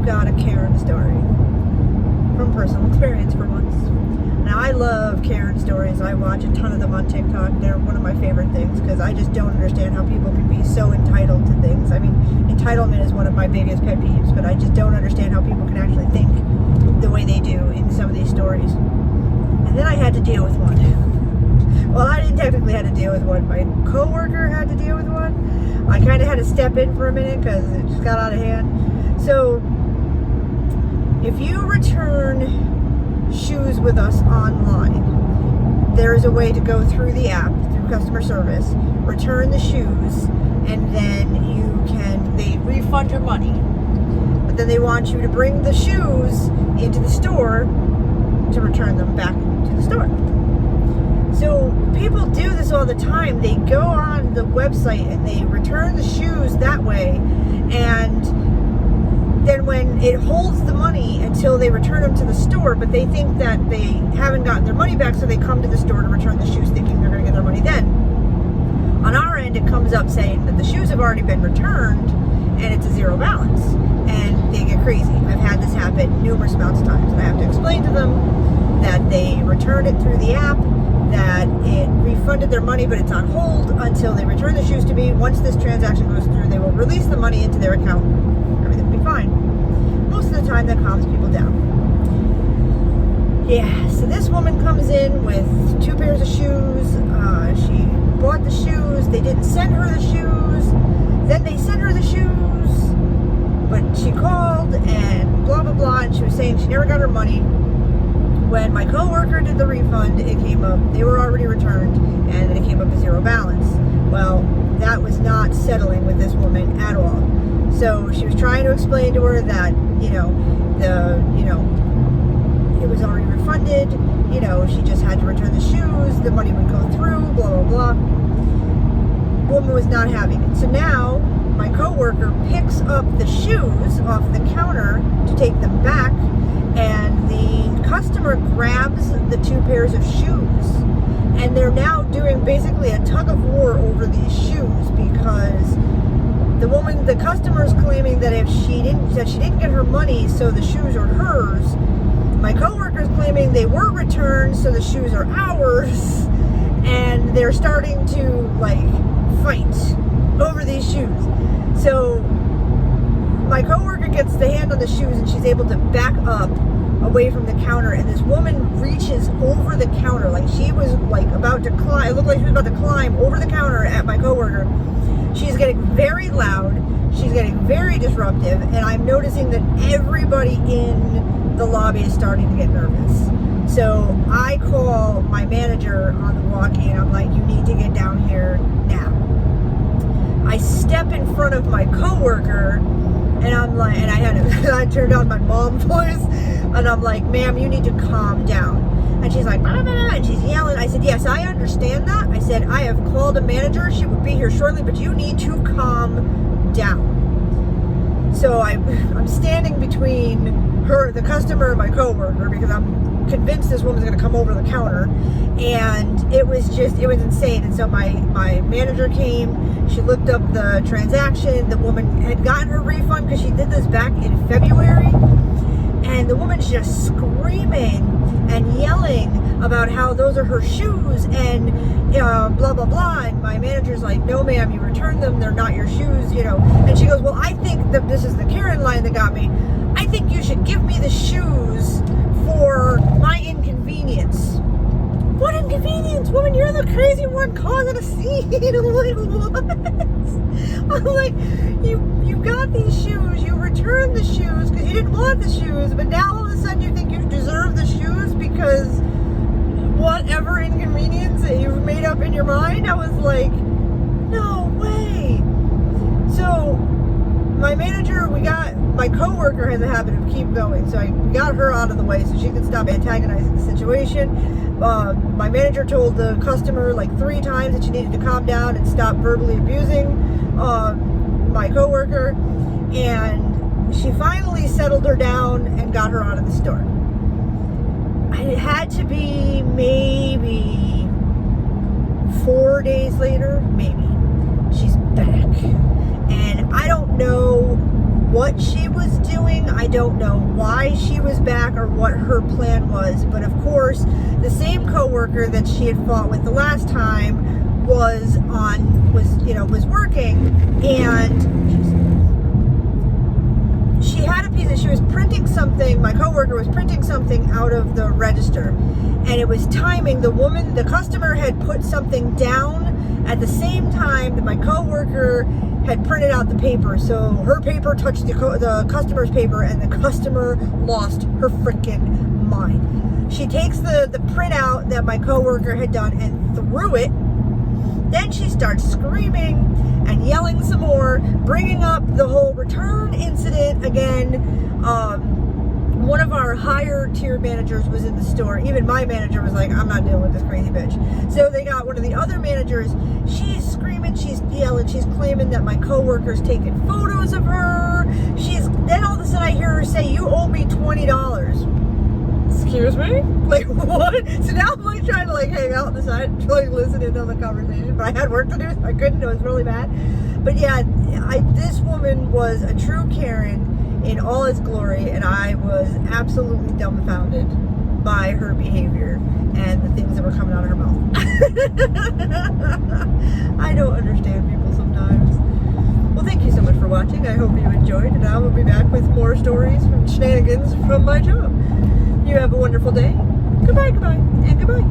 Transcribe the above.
I've got a Karen story from personal experience for once. Now, I love Karen stories. I watch a ton of them on TikTok. They're one of my favorite things because I just don't understand how people can be so entitled to things. I mean, entitlement is one of my biggest pet peeves, but I just don't understand how people can actually think the way they do in some of these stories. And then I had to deal with one. Well, I didn't technically have to deal with one. My coworker had to deal with one. I kind of had to step in for a minute because it just got out of hand. So, if you return shoes with us online, there is a way to go through the app, through customer service, return the shoes, and then they refund your money. But then they want you to bring the shoes into the store to return them back to the store. So people do this all the time. They go on the website and they return the shoes that way, and then when it holds the money until they return them to the store, but they think that they haven't gotten their money back, so they come to the store to return the shoes thinking they're going to get their money then. On our end, it comes up saying that the shoes have already been returned and it's a zero balance, and they get crazy. I've had this happen numerous amounts of times, and I have to explain to them that they returned it through the app, that it refunded their money, but it's on hold until they return the shoes to me. Once this transaction goes through, they will release the money into their account. Everything will be fine. Most of the time, that calms people down. Yeah, so this woman comes in with 2 pairs of shoes. She bought the shoes. They didn't send her the shoes. Then they sent her the shoes, but she called and blah, blah, blah, and she was saying she never got her money. When my coworker did the refund, it came up, they were already returned, and it came up a zero balance. Well, that was not settling with this woman at all. So she was trying to explain to her that, it was already refunded, she just had to return the shoes, the money would go through, blah, blah, blah. Woman was not having it. So now my coworker picks up the shoes off the counter to take them back, and the customer grabs the 2 pairs of shoes, and they're now doing basically a tug of war over these shoes because the customer's claiming that she didn't get her money, so the shoes are hers. My coworker's claiming they were returned, so the shoes are ours, and they're starting to fight over these shoes. So my coworker gets the hand on the shoes, and she's able to back up away from the counter, and this woman reaches over the counter like she was about to climb. It looked like she was about to climb over the counter at my coworker. She's getting very loud. She's getting very disruptive, and I'm noticing that everybody in the lobby is starting to get nervous. So I call my manager on the walkie, and I'm like, you need to get down here now. I step in front of my coworker, and I'm like, and I turned on my mom voice, and I'm like, ma'am, you need to calm down. And she's like, blah, blah, blah, and she's yelling. I said, yes, I understand that. I said, I have called a manager. She will be here shortly, but you need to calm down. So I'm standing between her, the customer, and my coworker, because I'm convinced this woman's going to come over the counter. And it was insane. And so my manager came. She looked up the transaction. The woman had gotten her refund because she did this back in February. And the woman's just screaming and yelling about how those are her shoes and blah, blah, blah. And my manager's like, no, ma'am, you returned them. They're not your shoes, And she goes, well, I think that this is the Karen line that got me. I think you should give me the shoes for my inconvenience. What inconvenience? Woman, you're the crazy one causing a scene. I'm like, what? I'm like, you got these shoes, you returned the shoes because you didn't want the shoes, but now all of a sudden you think you deserve the shoes because whatever inconvenience that you've made up in your mind. I was like, no way. So my manager, my coworker has a habit of keep going, so I got her out of the way so she could stop antagonizing the situation. My manager told the customer 3 times that she needed to calm down and stop verbally abusing my coworker, and she finally settled her down and got her out of the store. It had to be maybe 4 days later, maybe. She's back. And I don't know what she was doing. I don't know why she was back or what her plan was, but of course, the same coworker that she had fought with the last time was working, and she had a piece of, she was printing something, my coworker was printing something out of the register, and it was timing, the customer had put something down at the same time that my coworker had printed out the paper, so her paper touched the customer's paper, and the customer lost her freaking mind. She takes the printout that my coworker had done and threw it. Then she starts screaming and yelling some more, bringing up the whole return incident again. One of our higher tier managers was in the store. Even my manager was like, I'm not dealing with this crazy bitch. So they got one of the other managers. She's screaming, she's yelling, she's claiming that my coworker's taking photos of her. Then all of a sudden I hear her say, you owe me $20. Excuse me? Like, what? So now I'm like trying to like hang out on the side, like listening to the conversation, but I had work to do, so I couldn't. It was really bad. But yeah, this woman was a true Karen in all its glory, and I was absolutely dumbfounded by her behavior and the things that were coming out of her mouth. I don't understand people sometimes. Well, thank you so much for watching. I hope you enjoyed, and I will be back with more stories from shenanigans from my job. You have a wonderful day. Goodbye, and goodbye.